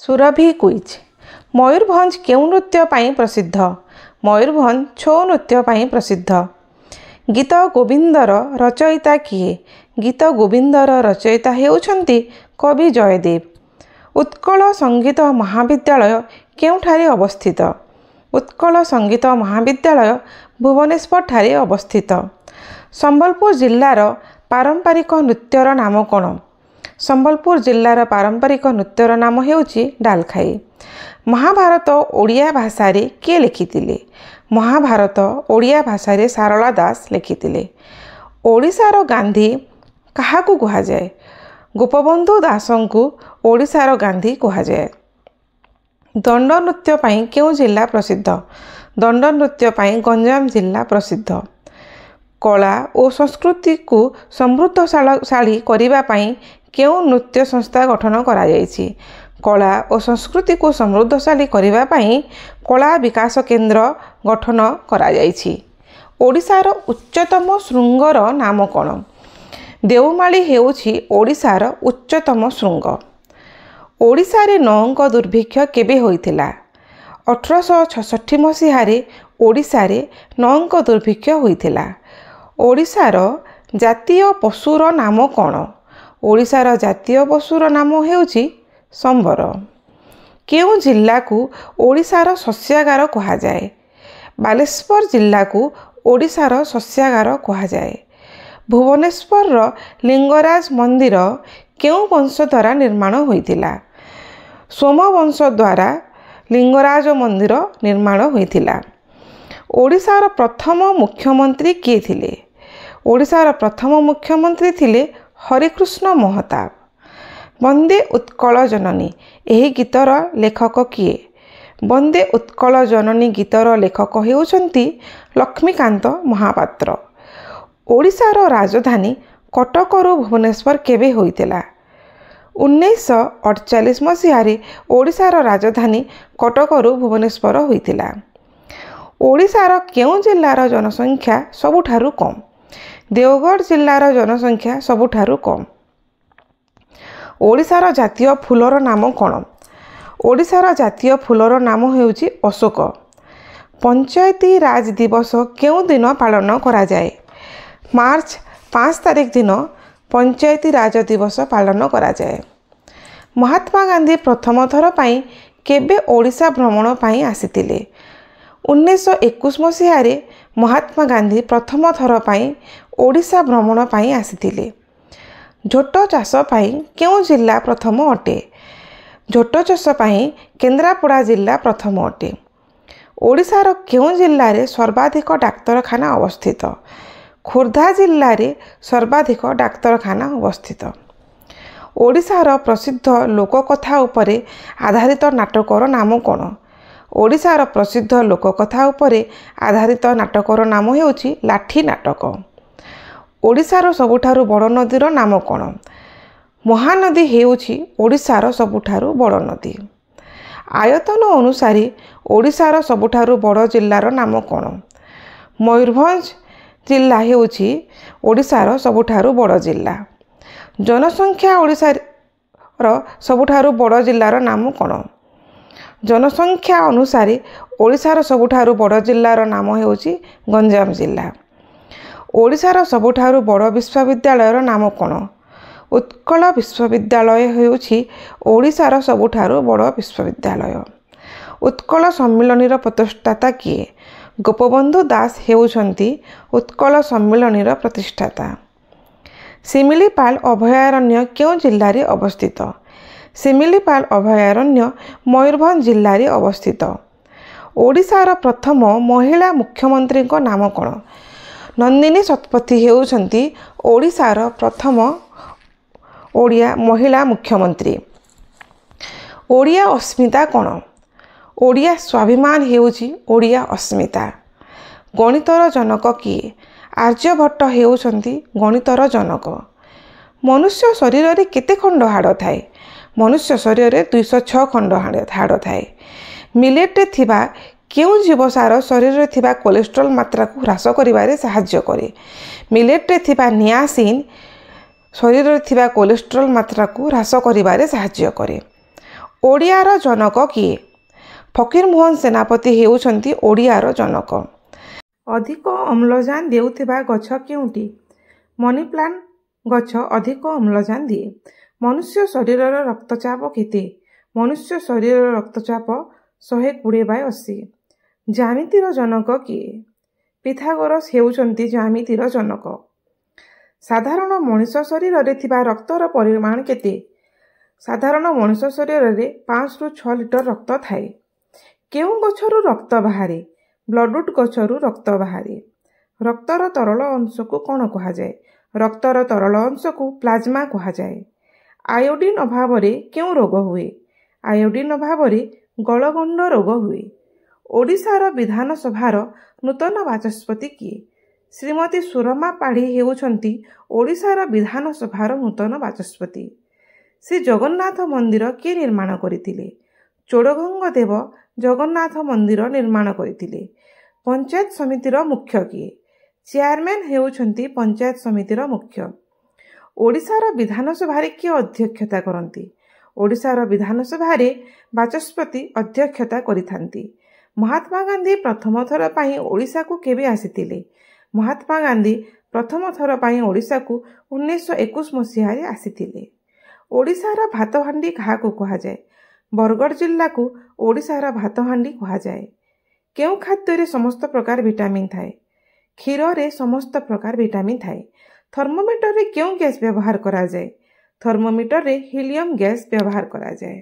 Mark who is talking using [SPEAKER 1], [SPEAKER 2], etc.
[SPEAKER 1] Surabhi quiz. Mayurbhanj କେଉଁ ନୃତ୍ୟ ପାଇଁ ପ୍ରସିଦ୍ଧ? ମୟୂରଭଞ୍ଜ ଛଉ ନୃତ୍ୟ ପାଇଁ ପ୍ରସିଦ୍ଧ। ଗୀତ ଗୋବିନ୍ଦର ରଚୟିତା କିଏ? ଗୀତ ଗୋବିନ୍ଦର ରଚୟିତା ହେଉଛନ୍ତି କବି ଜୟଦେବ। ଉତ୍କଳ ସଙ୍ଗୀତ ମହାବିଦ୍ୟାଳୟ କେଉଁଠାରେ ଅବସ୍ଥିତ? ଉତ୍କଳ ସଙ୍ଗୀତ ମହାବିଦ୍ୟାଳୟ ଭୁବନେଶ୍ୱରଠାରେ ଅବସ୍ଥିତ। ସମ୍ବଲପୁର ଜିଲ୍ଲାର ପାରମ୍ପରିକ ନୃତ୍ୟର ନାମ କ'ଣ? ସମ୍ବଲପୁର ଜିଲ୍ଲାର ପାରମ୍ପରିକ ନୃତ୍ୟର ନାମ ହେଉଛି ଡାଲଖାଇ। ମହାଭାରତ ଓଡ଼ିଆ ଭାଷାରେ କିଏ ଲେଖିଥିଲେ? ମହାଭାରତ ଓଡ଼ିଆ ଭାଷାରେ ସାରଳା ଦାସ ଲେଖିଥିଲେ। ଓଡ଼ିଶାର ଗାନ୍ଧୀ କାହାକୁ କୁହାଯାଏ? ଗୋପବନ୍ଧୁ ଦାସଙ୍କୁ ଓଡ଼ିଶାର ଗାନ୍ଧୀ କୁହାଯାଏ। ଦଣ୍ଡ ନୃତ୍ୟ ପାଇଁ କେଉଁ ଜିଲ୍ଲା ପ୍ରସିଦ୍ଧ? ଦଣ୍ଡ ନୃତ୍ୟ ପାଇଁ ଗଞ୍ଜାମ ଜିଲ୍ଲା ପ୍ରସିଦ୍ଧ। କଳା ଓ ସଂସ୍କୃତିକୁ ସମୃଦ୍ଧଶାଳୀ କରିବା ପାଇଁ କେଉଁ ନୃତ୍ୟ ସଂସ୍ଥା ଗଠନ କରାଯାଇଛି? କଳା ଓ ସଂସ୍କୃତିକୁ ସମୃଦ୍ଧଶାଳୀ କରିବା ପାଇଁ କଳା ବିକାଶ କେନ୍ଦ୍ର ଗଠନ କରାଯାଇଛି। ଓଡ଼ିଶାର ଉଚ୍ଚତମ ଶୃଙ୍ଗର ନାମ କ'ଣ? ଦେଓମାଳି ହେଉଛି ଓଡ଼ିଶାର ଉଚ୍ଚତମ ଶୃଙ୍ଗ। ଓଡ଼ିଶାରେ ନଅଙ୍କ ଦୁର୍ଭିକ୍ଷ କେବେ ହୋଇଥିଲା? 1866 ମସିହାରେ ଓଡ଼ିଶାରେ ନଅଙ୍କ ଦୁର୍ଭିକ୍ଷ ହୋଇଥିଲା। ଓଡ଼ିଶାର ଜାତୀୟ ପଶୁର ନାମ କ'ଣ? ଓଡ଼ିଶାର ଜାତୀୟ ପଶୁର ନାମ ହେଉଛି ସମ୍ବର। କେଉଁ ଜିଲ୍ଲାକୁ ଓଡ଼ିଶାର ଶସ୍ୟାଗାର କୁହାଯାଏ? ବାଲେଶ୍ୱର ଜିଲ୍ଲାକୁ ଓଡ଼ିଶାର ଶସ୍ୟାଗାର କୁହାଯାଏ। ଭୁବନେଶ୍ୱରର ଲିଙ୍ଗରାଜ ମନ୍ଦିର କେଉଁ ବଂଶ ଦ୍ୱାରା ନିର୍ମାଣ ହୋଇଥିଲା? ସୋମ ବଂଶ ଦ୍ୱାରା ଲିଙ୍ଗରାଜ ମନ୍ଦିର ନିର୍ମାଣ ହୋଇଥିଲା। ଓଡ଼ିଶାର ପ୍ରଥମ ମୁଖ୍ୟମନ୍ତ୍ରୀ କିଏ ଥିଲେ? ଓଡ଼ିଶାର ପ୍ରଥମ ମୁଖ୍ୟମନ୍ତ୍ରୀ ଥିଲେ ହରେକୃଷ୍ଣ ମହତାବ। ବନ୍ଦେ ଉତ୍କଳ ଜନନୀ ଏହି ଗୀତର ଲେଖକ କିଏ? ବନ୍ଦେ ଉତ୍କଳ ଜନନୀ ଗୀତର ଲେଖକ ହେଉଛନ୍ତି ଲକ୍ଷ୍ମୀକାନ୍ତ ମହାପାତ୍ର। ଓଡ଼ିଶାର ରାଜଧାନୀ କଟକରୁ ଭୁବନେଶ୍ୱର କେବେ ହୋଇଥିଲା? 1948 ମସିହାରେ ଓଡ଼ିଶାର ରାଜଧାନୀ କଟକରୁ ଭୁବନେଶ୍ୱର ହୋଇଥିଲା। ଓଡ଼ିଶାର କେଉଁ ଜିଲ୍ଲାର ଜନସଂଖ୍ୟା ସବୁଠାରୁ କମ୍? ଦେଓଗଡ଼ ଜିଲ୍ଲାର ଜନସଂଖ୍ୟା ସବୁଠାରୁ କମ୍। ଓଡ଼ିଶାର ଜାତୀୟ ଫୁଲର ନାମ କ'ଣ? ଓଡ଼ିଶାର ଜାତୀୟ ଫୁଲର ନାମ ହେଉଛି ଅଶୋକ। ପଞ୍ଚାୟତୀ ରାଜ ଦିବସ କେଉଁ ଦିନ ପାଳନ କରାଯାଏ? ମାର୍ଚ୍ଚ 5 ତାରିଖ ଦିନ ପଞ୍ଚାୟତୀ ରାଜ ଦିବସ ପାଳନ କରାଯାଏ। ମହାତ୍ମା ଗାନ୍ଧୀ ପ୍ରଥମ ଥର ପାଇଁ କେବେ ଓଡ଼ିଶା ଭ୍ରମଣ ପାଇଁ ଆସିଥିଲେ? 1921 ମସିହାରେ ମହାତ୍ମା ଗାନ୍ଧୀ ପ୍ରଥମ ଥର ପାଇଁ ଓଡ଼ିଶା ଭ୍ରମଣ ପାଇଁ ଆସିଥିଲେ। ଝୋଟ ଚାଷ ପାଇଁ କେଉଁ ଜିଲ୍ଲା ପ୍ରଥମ ଅଟେ? ଝୋଟ ଚାଷ ପାଇଁ କେନ୍ଦ୍ରାପଡ଼ା ଜିଲ୍ଲା ପ୍ରଥମ ଅଟେ। ଓଡ଼ିଶାର କେଉଁ ଜିଲ୍ଲାରେ ସର୍ବାଧିକ ଡାକ୍ତରଖାନା ଅବସ୍ଥିତ? ଖୋର୍ଦ୍ଧା ଜିଲ୍ଲାରେ ସର୍ବାଧିକ ଡାକ୍ତରଖାନା ଅବସ୍ଥିତ। ଓଡ଼ିଶାର ପ୍ରସିଦ୍ଧ ଲୋକକଥା ଉପରେ ଆଧାରିତ ନାଟକର ନାମ କ'ଣ? ଓଡ଼ିଶାର ପ୍ରସିଦ୍ଧ ଲୋକକଥା ଉପରେ ଆଧାରିତ ନାଟକର ନାମ ହେଉଛି ଲାଠି ନାଟକ। ଓଡ଼ିଶାର ସବୁଠାରୁ ବଡ଼ ନଦୀର ନାମ କ'ଣ? ମହାନଦୀ ହେଉଛି ଓଡ଼ିଶାର ସବୁଠାରୁ ବଡ଼ ନଦୀ। ଆୟତନ ଅନୁସାରେ ଓଡ଼ିଶାର ସବୁଠାରୁ ବଡ଼ ଜିଲ୍ଲାର ନାମ କ'ଣ? ମୟୂରଭଞ୍ଜ ଜିଲ୍ଲା ହେଉଛି ଓଡ଼ିଶାର ସବୁଠାରୁ ବଡ଼ ଜିଲ୍ଲା। ଜନସଂଖ୍ୟା ଓଡ଼ିଶାର ସବୁଠାରୁ ବଡ଼ ଜିଲ୍ଲାର ନାମ କ'ଣ? ଜନସଂଖ୍ୟା ଅନୁସାରେ ଓଡ଼ିଶାର ସବୁଠାରୁ ବଡ଼ ଜିଲ୍ଲାର ନାମ ହେଉଛି ଗଞ୍ଜାମ ଜିଲ୍ଲା। ଓଡ଼ିଶାର ସବୁଠାରୁ ବଡ଼ ବିଶ୍ୱବିଦ୍ୟାଳୟର ନାମ କ'ଣ? ଉତ୍କଳ ବିଶ୍ୱବିଦ୍ୟାଳୟ ହେଉଛି ଓଡ଼ିଶାର ସବୁଠାରୁ ବଡ଼ ବିଶ୍ୱବିଦ୍ୟାଳୟ। ଉତ୍କଳ ସମ୍ମିଳନୀର ପ୍ରତିଷ୍ଠାତା କିଏ? ଗୋପବନ୍ଧୁ ଦାସ ହେଉଛନ୍ତି ଉତ୍କଳ ସମ୍ମିଳନୀର ପ୍ରତିଷ୍ଠାତା। ଶିମିଳିପାଳ ଅଭୟାରଣ୍ୟ କେଉଁ ଜିଲ୍ଲାରେ ଅବସ୍ଥିତ? ଶିମିଳିପାଳ ଅଭୟାରଣ୍ୟ ମୟୂରଭଞ୍ଜ ଜିଲ୍ଲାରେ ଅବସ୍ଥିତ। ଓଡ଼ିଶାର ପ୍ରଥମ ମହିଳା ମୁଖ୍ୟମନ୍ତ୍ରୀଙ୍କ ନାମ କ'ଣ? ନନ୍ଦିନୀ ଶତପଥୀ ହେଉଛନ୍ତି ଓଡ଼ିଶାର ପ୍ରଥମ ଓଡ଼ିଆ ମହିଳା ମୁଖ୍ୟମନ୍ତ୍ରୀ। ଓଡ଼ିଆ ଅସ୍ମିତା କ'ଣ? ଓଡ଼ିଆ ସ୍ୱାଭିମାନ ହେଉଛି ଓଡ଼ିଆ ଅସ୍ମିତା। ଗଣିତର ଜନକ କିଏ? ଆର୍ଯ୍ୟଭଟ୍ଟ ହେଉଛନ୍ତି ଗଣିତର ଜନକ। ମନୁଷ୍ୟ ଶରୀରରେ କେତେ ଖଣ୍ଡ ହାଡ଼ ଥାଏ? ମନୁଷ୍ୟ ଶରୀରରେ 206 ଖଣ୍ଡ ହାଡ଼ ଥାଏ। ମିଲେଟ୍ରେ ଥିବା କେଉଁ ଜୀବସାର ଶରୀରରେ ଥିବା କୋଲେଷ୍ଟ୍ରଲ୍ ମାତ୍ରାକୁ ହ୍ରାସ କରିବାରେ ସାହାଯ୍ୟ କରେ? ମିଲେଟ୍ରେ ଥିବା ନିଆସିନ୍ ଶରୀରରେ ଥିବା କୋଲେଷ୍ଟ୍ରଲ୍ ମାତ୍ରାକୁ ହ୍ରାସ କରିବାରେ ସାହାଯ୍ୟ କରେ। ଓଡ଼ିଆର ଜନକ କିଏ? ଫକୀରମୋହନ ସେନାପତି ହେଉଛନ୍ତି ଓଡ଼ିଆର ଜନକ। ଅଧିକ ଅମ୍ଳଜାନ ଦେଉଥିବା ଗଛ କେଉଁଟି? ମନି ପ୍ଲାଣ୍ଟ ଗଛ ଅଧିକ ଅମ୍ଳଜାନ ଦିଏ। ମନୁଷ୍ୟ ଶରୀରର ରକ୍ତଚାପ କେତେ? ମନୁଷ୍ୟ ଶରୀରର ରକ୍ତଚାପ 120/80। ଜ୍ୟାମିତିର ଜନକ କିଏ? ପିଥାଗୋରସ୍ ହେଉଛନ୍ତି ଜ୍ୟାମିତିର ଜନକ। ସାଧାରଣ ମଣିଷ ଶରୀରରେ ଥିବା ରକ୍ତର ପରିମାଣ କେତେ? ସାଧାରଣ ମଣିଷ ଶରୀରରେ 5ରୁ 6 ଲିଟର ରକ୍ତ ଥାଏ। କେଉଁ ଗଛରୁ ରକ୍ତ ବାହାରେ? ବ୍ଲଡୁଡ୍ ଗଛରୁ ରକ୍ତ ବାହାରେ। ରକ୍ତର ତରଳ ଅଂଶକୁ କ'ଣ କୁହାଯାଏ? ରକ୍ତର ତରଳ ଅଂଶକୁ ପ୍ଲାଜମା କୁହାଯାଏ। ଆୟୋଡିନ୍ ଅଭାବରେ କେଉଁ ରୋଗ ହୁଏ? ଆୟୋଡିନ୍ ଅଭାବରେ ଗଳଗଣ୍ଡ ରୋଗ ହୁଏ। ଓଡ଼ିଶାର ବିଧାନସଭାର ନୂତନ ବାଚସ୍ପତି କିଏ? ଶ୍ରୀମତୀ ସୁରମା ପାଢ଼ୀ ହେଉଛନ୍ତି ଓଡ଼ିଶାର ବିଧାନସଭାର ନୂତନ ବାଚସ୍ପତି। ଶ୍ରୀ ଜଗନ୍ନାଥ ମନ୍ଦିର କିଏ ନିର୍ମାଣ କରିଥିଲେ? ଚୋଡ଼ଗଙ୍ଗ ଦେବ ଜଗନ୍ନାଥ ମନ୍ଦିର ନିର୍ମାଣ କରିଥିଲେ। ପଞ୍ଚାୟତ ସମିତିର ମୁଖ୍ୟ କିଏ? ଚେୟାରମ୍ୟାନ୍ ହେଉଛନ୍ତି ପଞ୍ଚାୟତ ସମିତିର ମୁଖ୍ୟ। ଓଡ଼ିଶାର ବିଧାନସଭାରେ କିଏ ଅଧ୍ୟକ୍ଷତା କରନ୍ତି? ଓଡ଼ିଶାର ବିଧାନସଭାରେ ବାଚସ୍ପତି ଅଧ୍ୟକ୍ଷତା କରିଥାନ୍ତି। ମହାତ୍ମା ଗାନ୍ଧୀ ପ୍ରଥମ ଥର ପାଇଁ ଓଡ଼ିଶାକୁ କେବେ ଆସିଥିଲେ? ମହାତ୍ମା ଗାନ୍ଧୀ ପ୍ରଥମ ଥର ପାଇଁ ଓଡ଼ିଶାକୁ 1921 ମସିହାରେ ଆସିଥିଲେ। ଓଡ଼ିଶାର ଭାତହାଣ୍ଡି କାହାକୁ କୁହାଯାଏ? ବରଗଡ଼ ଜିଲ୍ଲାକୁ ଓଡ଼ିଶାର ଭାତହାଣ୍ଡି କୁହାଯାଏ। କେଉଁ ଖାଦ୍ୟରେ ସମସ୍ତ ପ୍ରକାର ଭିଟାମିନ୍ ଥାଏ? କ୍ଷୀରରେ ସମସ୍ତ ପ୍ରକାର ଭିଟାମିନ୍ ଥାଏ। ଥର୍ମୋମିଟରରେ କେଉଁ ଗ୍ୟାସ୍ ବ୍ୟବହାର କରାଯାଏ? ଥର୍ମୋମିଟରରେ ହିଲିୟମ୍ ଗ୍ୟାସ୍ ବ୍ୟବହାର କରାଯାଏ।